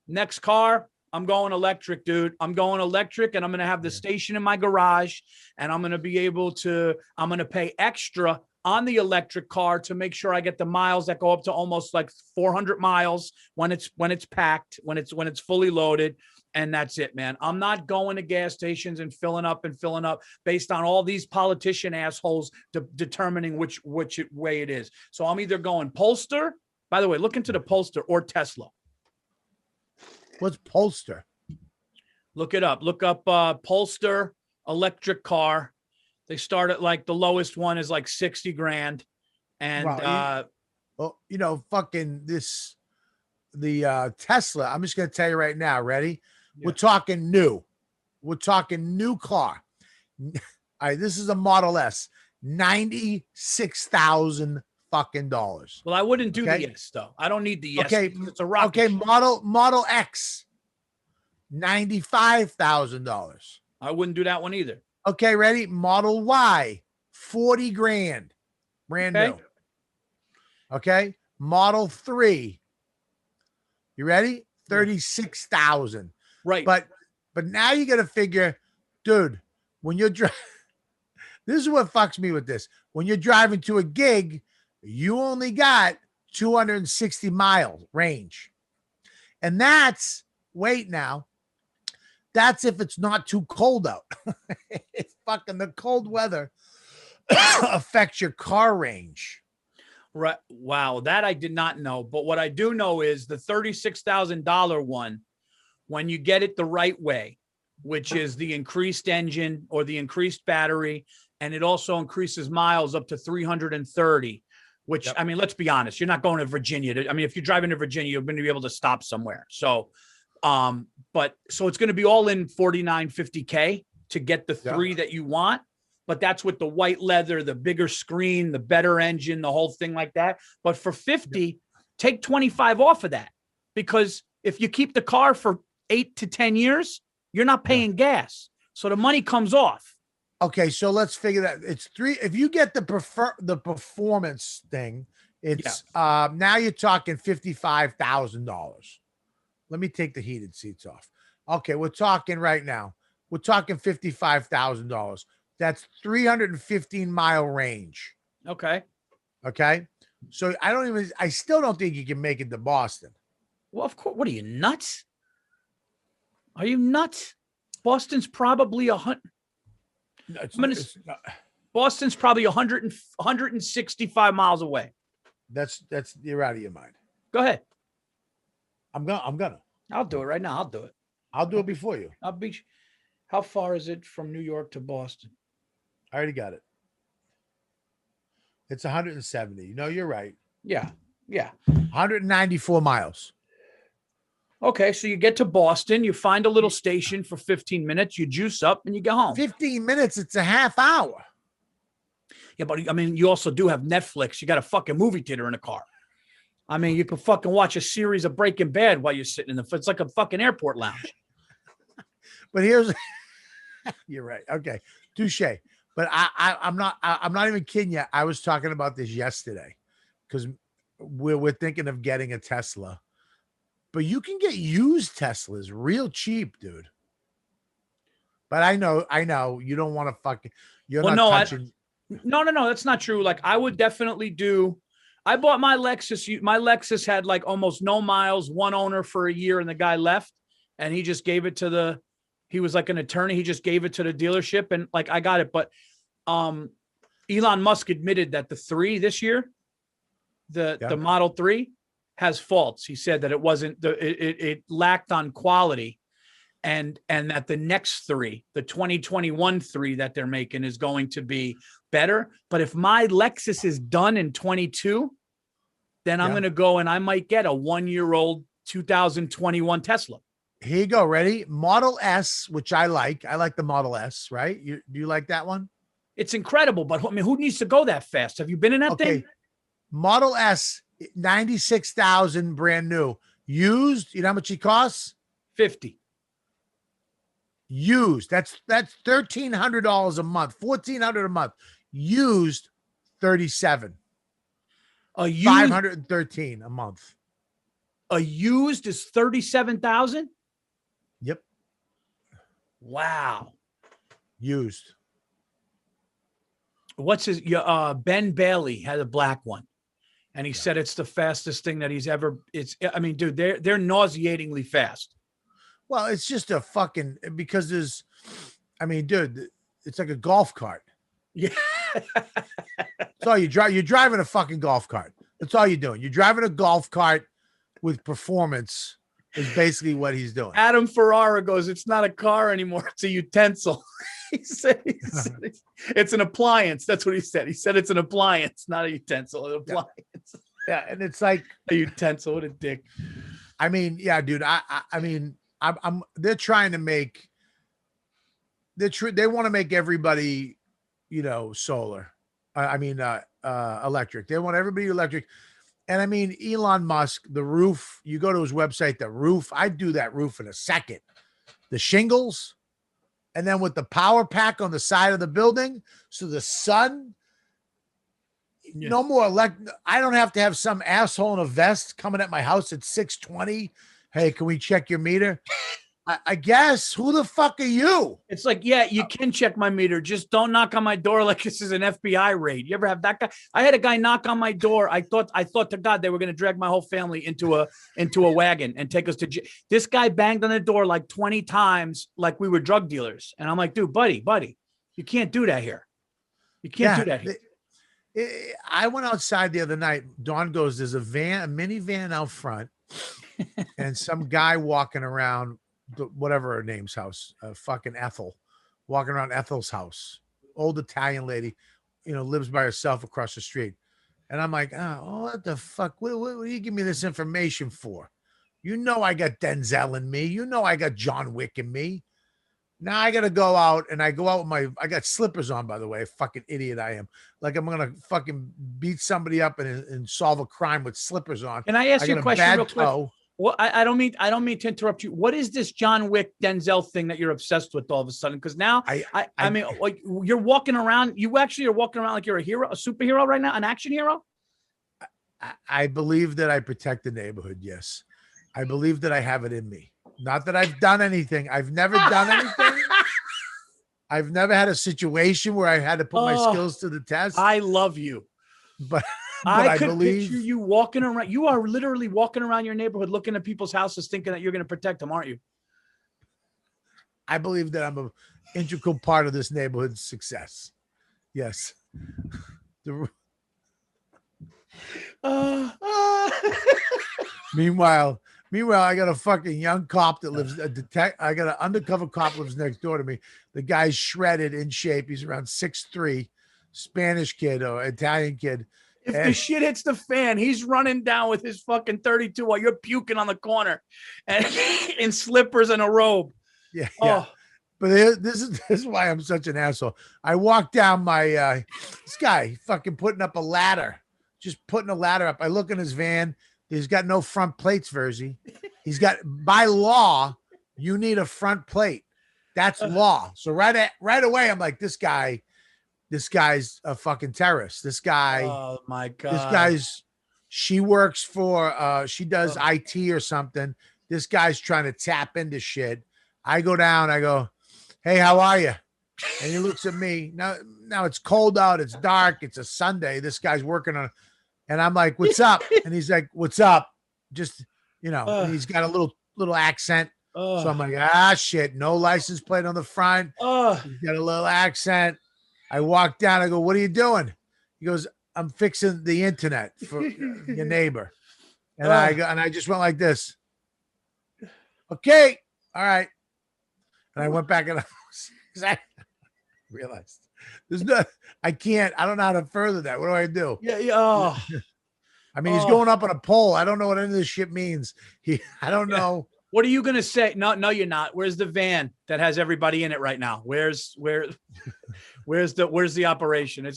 next car, I'm going electric, dude. I'm going electric and I'm going to have the station in my garage and I'm going to be able to, I'm going to pay extra on the electric car to make sure I get the miles that go up to almost like 400 miles when it's packed, when it's fully loaded. And that's it, man. I'm not going to gas stations and filling up based on all these politician assholes determining which way it is. So I'm either going Polestar, by the way, look into the Polestar or Tesla. What's Polestar? Look it up. Look up Polestar electric car. They start at like the lowest one is like 60 grand. And fucking the Tesla. I'm just gonna tell you right now, ready? Yeah. We're talking new car. All right, this is a Model S, $96,000 fucking dollars. Well, I wouldn't do the S though. I don't need the S. Okay, it's a rocket. Okay, Model X, $95,000. I wouldn't do that one either. Okay, ready? Model Y, 40 grand, brand new. Okay, Model 3. You ready? 36,000. Right. But now you got to figure, dude, when you're driving, this is what fucks me with this. When you're driving to a gig, you only got 260 mile range. And that's if it's not too cold out. It's fucking the cold weather affects your car range. Right. Wow. That I did not know. But what I do know is the $36,000 one, when you get it the right way, which is the increased engine or the increased battery, and it also increases miles up to 330, which, I mean, let's be honest, you're not going to Virginia. If you're driving to Virginia, you're going to be able to stop somewhere. So, so it's going to be all in 49, 50K to get the three that you want. But that's with the white leather, the bigger screen, the better engine, the whole thing like that. But for 50, take 25 off of that, because if you keep the car for 8 to 10 years, you're not paying gas. So the money comes off. Okay, so let's figure that. It's three. If you get the performance thing, it's now you're talking $55,000. Let me take the heated seats off. Okay, we're talking right now. We're talking $55,000. That's 315 mile range. Okay. So I still don't think you can make it to Boston. Well, of course. What are you, nuts? Are you nuts? Boston's probably 100. No, It's not. Boston's probably 165 miles away. That's you're out of your mind. Go ahead. I'm gonna. I'll do it right now. I'll do it. I'll do it before you. I'll be. How far is it from New York to Boston? I already got it. It's 170. No, you're right. Yeah. 194 miles. Okay, so you get to Boston, you find a little station for 15 minutes, you juice up, and you go home. 15 minutes, it's a half hour. Yeah, but I mean, you also do have Netflix. You got a fucking movie theater in a car. I mean, you can fucking watch a series of Breaking Bad while you're sitting in it's like a fucking airport lounge. But here's, you're right. Okay, touche. But I'm not even kidding you. I was talking about this yesterday because we're thinking of getting a Tesla. But you can get used Teslas real cheap, dude. But I know you don't want to fucking. Touching. No, that's not true. Like I would definitely do. I bought my Lexus. My Lexus had like almost no miles, one owner for a year, and the guy left, and he just gave it to he was like an attorney. He just gave it to the dealership, and like I got it. But Elon Musk admitted that the 3 this year, the Model 3 has faults. He said that it wasn't it lacked on quality, and that the next 3, the 2021 3 that they're making is going to be better. But if my Lexus is done in 22, then I'm going to go and I might get a 1-year-old 2021 Tesla. Here you go. Ready? Model S, which I like. I like the Model S, right? Do you like that one? It's incredible, but I mean, who needs to go that fast? Have you been in that thing? Model S, 96,000 brand new. Used, you know how much it costs? 50. Used. That's $1,300 a month, $1,400 a month. Used, 37. A used 513 a month. A used is 37,000. Yep. Wow. Used. What's his? Ben Bailey had a black one, and he said it's the fastest thing that he's ever. I mean, dude, they're nauseatingly fast. Well, it's just a fucking because there's. I mean, dude, it's like a golf cart. Yeah. That's all you drive. You're driving a fucking golf cart. That's all you're doing. You're driving a golf cart with performance. Is basically what he's doing. Adam Ferrara goes, "It's not a car anymore; it's a utensil." He said it's an appliance. That's what he said. He said it's an appliance, not a utensil. An appliance. Yeah, and it's like a utensil. What a dick. I mean, yeah, dude. I mean, I'm. They're trying to make. They want to make everybody, solar. Electric. They want everybody electric. And I mean, Elon Musk, the roof. You go to his website, the roof. I'd do that roof in a second. The shingles. And then with the power pack on the side of the building, so the sun, no more I don't have to have some asshole in a vest coming at my house at 6:20. Hey, can we check your meter? I guess. Who the fuck are you? It's like, yeah, you can check my meter. Just don't knock on my door like this is an FBI raid. You ever have that guy? I had a guy knock on my door. I thought to God they were going to drag my whole family into a wagon and take us to jail. This guy banged on the door like 20 times, like we were drug dealers. And I'm like, dude, buddy, you can't do that here. You can't do that here. I went outside the other night. Dawn goes, there's a minivan out front and some guy walking around whatever her name's house, fucking Ethel, walking around Ethel's house, old Italian lady, lives by herself across the street. And I'm like, oh, what the fuck? What do you give me this information for? I got Denzel in me. I got John Wick in me. Now I got to go out and I go out with I got slippers on, by the way, fucking idiot I am. Like I'm going to fucking beat somebody up and solve a crime with slippers on. Can I ask you a question real quick? Well, I don't mean to interrupt you. What is this John Wick Denzel thing that you're obsessed with all of a sudden? Because now I mean, like you're walking around. You actually are walking around like you're a hero, a superhero right now, an action hero. I believe that I protect the neighborhood. Yes, I believe that I have it in me. Not that I've done anything. I've never done anything. I've never had a situation where I had to put my skills to the test. I love you, but. I could picture you walking around. You are literally walking around your neighborhood, looking at people's houses, thinking that you're going to protect them, aren't you? I believe that I'm a integral part of this neighborhood's success. Yes. The, meanwhile, I got a fucking young cop that lives I got an undercover cop lives next door to me. The guy's shredded, in shape. He's around 6'3", Spanish kid or Italian kid. If the shit hits the fan, he's running down with his fucking 32 while you're puking on the corner and in slippers and a robe. Yeah. Oh. But this is why I'm such an asshole. I walk down my this guy fucking putting up a ladder, just putting a ladder up. I look in his van. He's got no front plates, Virzi. He's got, by law, you need a front plate. That's law. So right away, I'm like, this guy's a fucking terrorist. This guy. Oh my God. This guy's. She works for. She does IT or something. This guy's trying to tap into shit. I go down. I go, hey, how are you? And he looks at me. Now it's cold out. It's dark. It's a Sunday. This guy's working on, and I'm like, what's up? And he's like, what's up? Just, and he's got a little accent. So I'm like, shit, no license plate on the front. He's got a little accent. I walk down. I go, what are you doing? He goes, I'm fixing the internet for your neighbor. And I just went like this. Okay. All right. And I went back in the house because I realized I don't know how to further that. What do I do? Yeah. I mean, he's going up on a pole. I don't know what any of this shit means. I don't know. What are you going to say? No, you're not. Where's the van that has everybody in it right now? Where's the operation?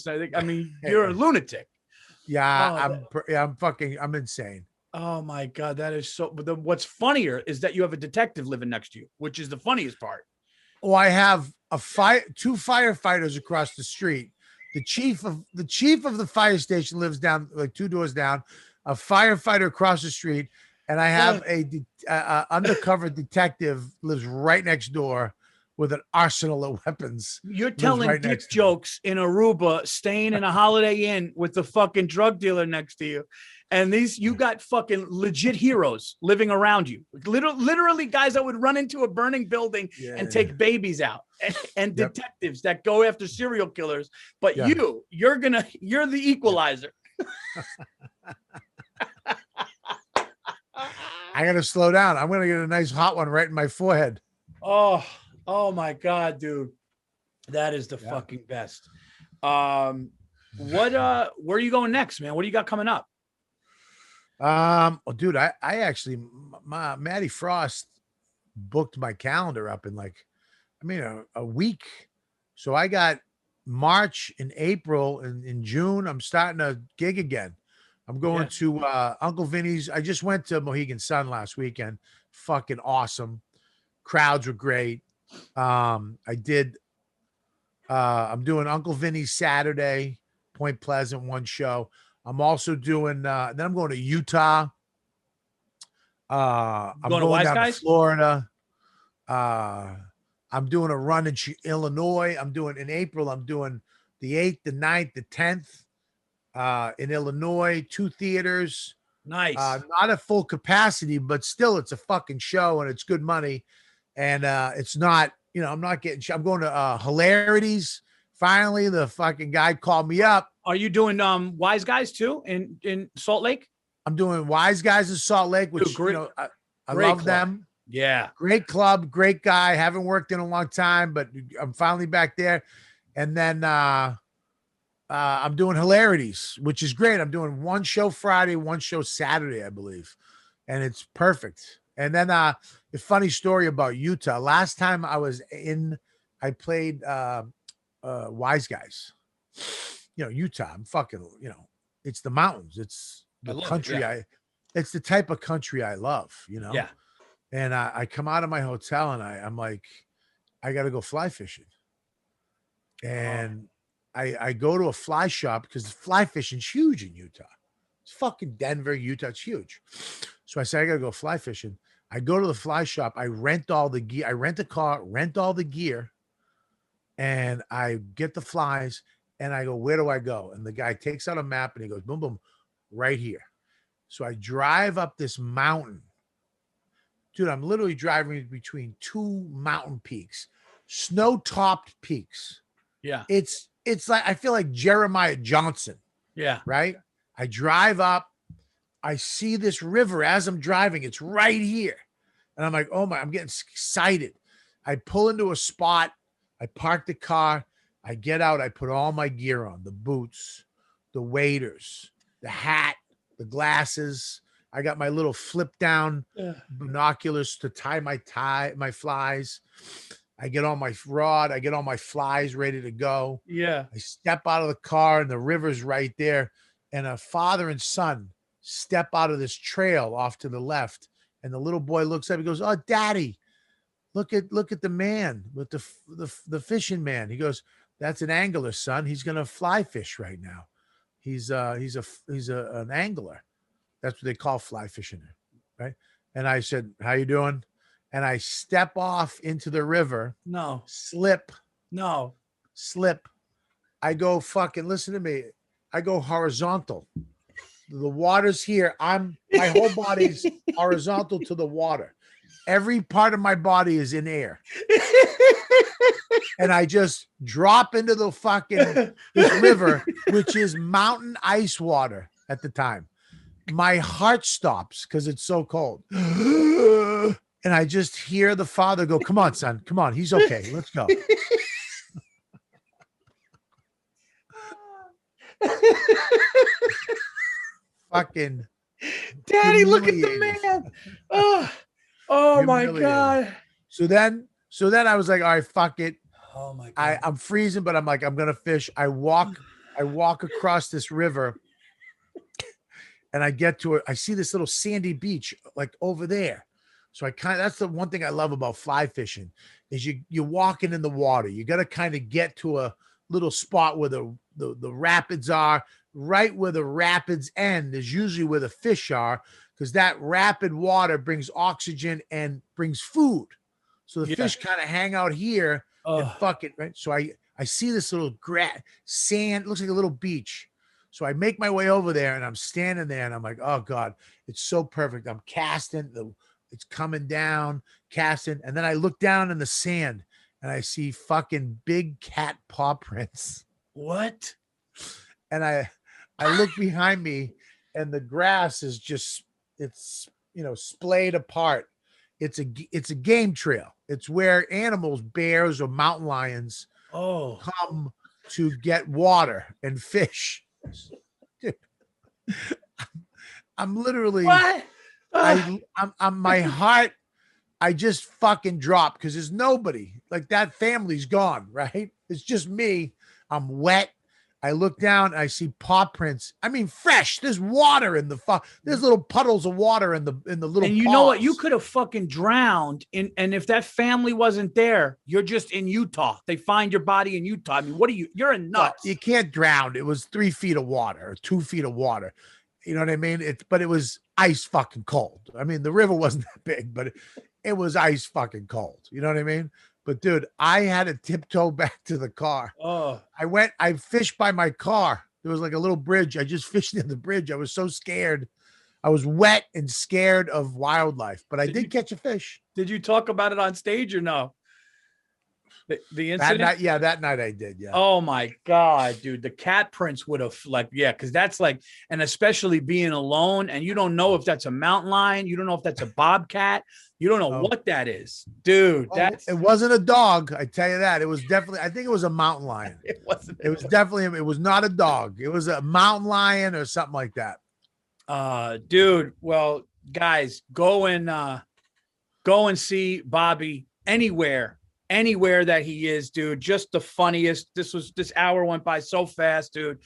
You're a lunatic. Yeah. I'm insane. Oh my God. That is so, but what's funnier is that you have a detective living next to you, which is the funniest part. Oh, I have two firefighters across the street. The chief of the fire station lives down, like 2 doors down, a firefighter across the street. And I have a undercover detective lives right next door with an arsenal of weapons. You're telling dick jokes in Aruba, staying in a Holiday Inn with the fucking drug dealer next to you. And you got fucking legit heroes living around you. Literally guys that would run into a burning building and take babies out, and detectives that go after serial killers. But you're the equalizer. I got to slow down. I'm going to get a nice hot one right in my forehead. Oh my God, dude. That is the fucking best. Where are you going next, man? What do you got coming up? Dude, I actually, Maddie Frost booked my calendar up in a week. So I got March and April and in June, I'm starting a gig again. I'm going to Uncle Vinny's. I just went to Mohegan Sun last weekend. Fucking awesome. Crowds were great. I'm doing Uncle Vinny's Saturday, Point Pleasant, one show. I'm also doing, then I'm going to Utah. I'm going down to Florida. I'm doing a run in Illinois. In April, I'm doing the 8th, the 9th, the 10th. In Illinois, 2 theaters. Nice. Not at full capacity, but still it's a fucking show and it's good money. And it's not, I'm not getting, I'm going to Hilarities. Finally, the fucking guy called me up. Are you doing Wise Guys too in Salt Lake? I'm doing Wise Guys in Salt Lake, which I love them. Yeah. Great club, great guy. Haven't worked in a long time, but I'm finally back there. And then I'm doing Hilarities, which is great. I'm doing one show Friday, one show Saturday, I believe. And it's perfect. And then a funny story about Utah. Last time I was I played Wise Guys. Utah. I'm fucking, it's the mountains. It's the country. It's the type of country I love, Yeah. And I come out of my hotel and I'm like, I got to go fly fishing. And I go to a fly shop because fly fishing's huge in Utah. It's fucking Denver, Utah. It's huge. So I say, I got to go fly fishing. I go to the fly shop. I rent all the gear. I rent a car, rent all the gear. And I get the flies and I go, where do I go? And the guy takes out a map and he goes, boom, boom, right here. So I drive up this mountain dude, I'm literally driving between two mountain peaks, snow-topped peaks. Yeah. It's like I feel like Jeremiah Johnson, Yeah. right? I drive up, I see this river as I'm driving. It's right here. And I'm like, oh my, I'm getting excited. I pull into a spot, I park the car, I get out, I put all my gear on, the boots, the waders, the hat, the glasses. I got my little flip down binoculars to tie my flies. I get on my rod, I get all my flies ready to go. Yeah. I step out of the car and the river's right there. And a father and son step out of this trail off to the left. And the little boy looks up, he goes, "Oh, daddy, look at the man with the fishing man." He goes, "That's an angler, son. He's gonna fly fish right now. He's an angler. That's what they call fly fishing, right?" And I said, "How you doing?" And I step off into the river. No. Slip. I go fucking, listen to me. I go horizontal. The water's here. My whole body's horizontal to the water. Every part of my body is in air. And I just drop into the fucking this river, which is mountain ice water at the time. My heart stops because it's so cold. And I just hear the father go, "Come on, son. Come on. He's okay. Let's go." Fucking daddy, look at the man. Oh my God. So then I was like, all right, fuck it. Oh my God. I'm freezing, but I'm like, I'm gonna fish. I walk across this river and I get to it. I see this little sandy beach like over there. So that's the one thing I love about fly fishing is you're walking in the water. You got to kind of get to a little spot where the rapids are. Right where the rapids end is usually where the fish are, because that rapid water brings oxygen and brings food. So the fish kind of hang out here and fucking, right? So I see this little sand, looks like a little beach. So I make my way over there and I'm standing there and I'm like, oh God, it's so perfect. I'm casting, it's coming down, casting. And then I look down in the sand and I see fucking big cat paw prints. What? And I look behind me and the grass is just, it's, splayed apart. It's a game trail. It's where animals, bears or mountain lions come to get water and fish. Dude, I'm literally, what? I'm my heart, I just fucking dropped because there's nobody. Like that family's gone, right? It's just me. I'm wet. I look down, I see paw prints. I mean, fresh. There's water in there's little puddles of water in the little. And you know what? You could have fucking drowned and if that family wasn't there, you're just in Utah. They find your body in Utah. I mean, you're a nuts. You can't drown. It was 3 feet of water or 2 feet of water. You know what I mean? But it was ice fucking cold. I mean, the river wasn't that big, but it was ice fucking cold. You know what I mean? But dude, I had to tiptoe back to the car. I fished by my car. There was like a little bridge. I just fished near the bridge. I was so scared. I was wet and scared of wildlife, but I did catch a fish. Did you talk about it on stage or no? The incident? That night I did. Yeah. Oh my God, dude. The cat prints would have because that's like, and especially being alone and you don't know if that's a mountain lion. You don't know if that's a bobcat. You don't know what that is, dude. It wasn't a dog. I tell you that. It was definitely, I think it was a mountain lion. It wasn't. It was definitely, it was not a dog. It was a mountain lion or something like that. Dude. Well, guys, go and see Bobby anywhere that he is, dude. Just the funniest. This hour went by so fast, dude.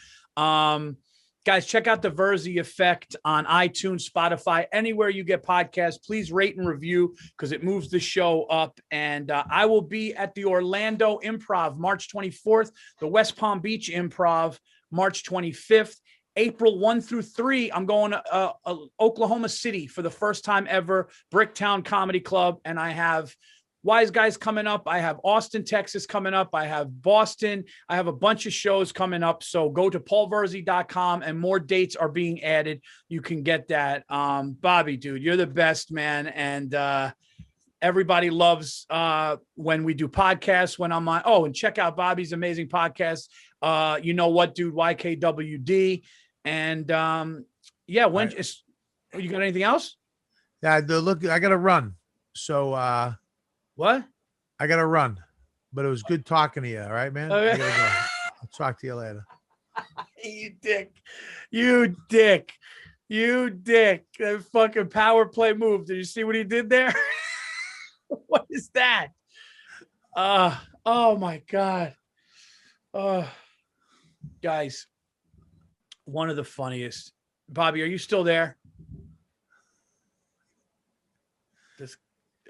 Guys, check out the Virzi Effect on iTunes, Spotify, anywhere you get podcasts. Please rate and review because it moves the show up. And I will be at the Orlando Improv March 24th, the West Palm Beach Improv March 25th. April 1 through 3, I'm going to Oklahoma City for the first time ever, Bricktown Comedy Club. And I have Wise Guys coming up. I have Austin, Texas coming up. I have Boston. I have a bunch of shows coming up. So go to paulvirzi.com and more dates are being added. You can get that. Bobby, dude, you're the best, man. And everybody loves when we do podcasts when I'm on. Oh, and check out Bobby's amazing podcast. You know what, dude, YKWD. And yeah, when you got anything else? Yeah, look, I got to run. So what? I got to run, but it was good talking to you. All right, man. I gotta go. I'll talk to you later. You dick. That fucking power play move. Did you see what he did there? What is that? Oh my God. Guys, one of the funniest. Bobby, are you still there?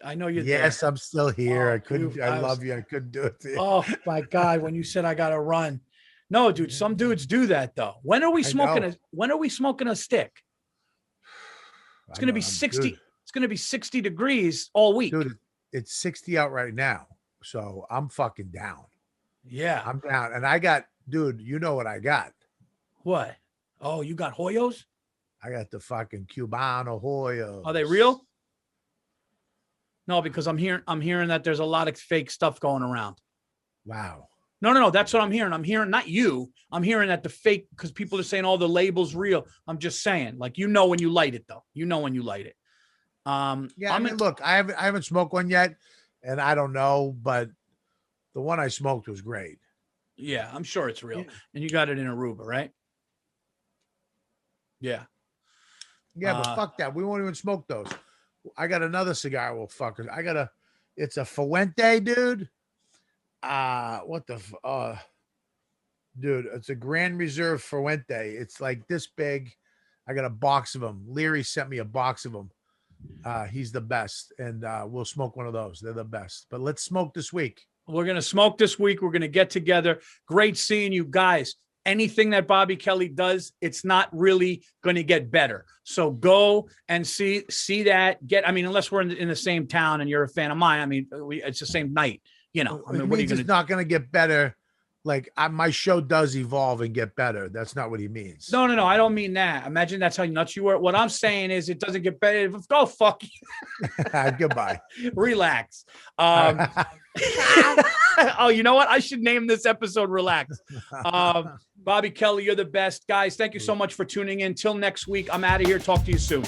I know you're there. Yes, I'm still here. I love you. I couldn't do it to you. Oh my God. When you said I got to run. No, dude, some dudes do that though. When are we smoking a stick? It's going to be 60. Dude. It's going to be 60 degrees all week. Dude, it's 60 out right now. So I'm fucking down. Yeah. I'm down. And I got, dude, you know what I got? What? Oh, you got Hoyos? I got the fucking Cubano Hoyos. Are they real? No, because I'm hearing that there's a lot of fake stuff going around. Wow. No. That's what I'm hearing. I'm hearing, not you. I'm hearing that the fake, because people are saying, oh, the label's real. I'm just saying, like, you know when you light it, though. You know when you light it. Yeah, I mean, look, I haven't smoked one yet, and I don't know, but the one I smoked was great. Yeah, I'm sure it's real. Yeah. And you got it in Aruba, right? Yeah. Yeah, but fuck that. We won't even smoke those. I got another cigar. Well, fuckers. It's a Fuente, dude. Dude, it's a Grand Reserve Fuente. It's like this big. I got a box of them. Leary sent me a box of them. He's the best. And we'll smoke one of those. They're the best. But let's smoke this week. We're going to smoke this week. We're going to get together. Great seeing you guys. Anything that Bobby Kelly does, it's not really going to get better. So go and see that. Unless we're in the same town and you're a fan of mine. I mean, it's the same night. You know, what are you going to? It's not going to get better. Like my show does evolve and get better. That's not what he means. No. I don't mean that. Imagine that's how nuts you were. What I'm saying is it doesn't get better. Go fuck you. Goodbye. Relax. Oh, you know what? I should name this episode Relax. Bobby Kelly, you're the best. Guys, thank you so much for tuning in. Till next week, I'm out of here. Talk to you soon.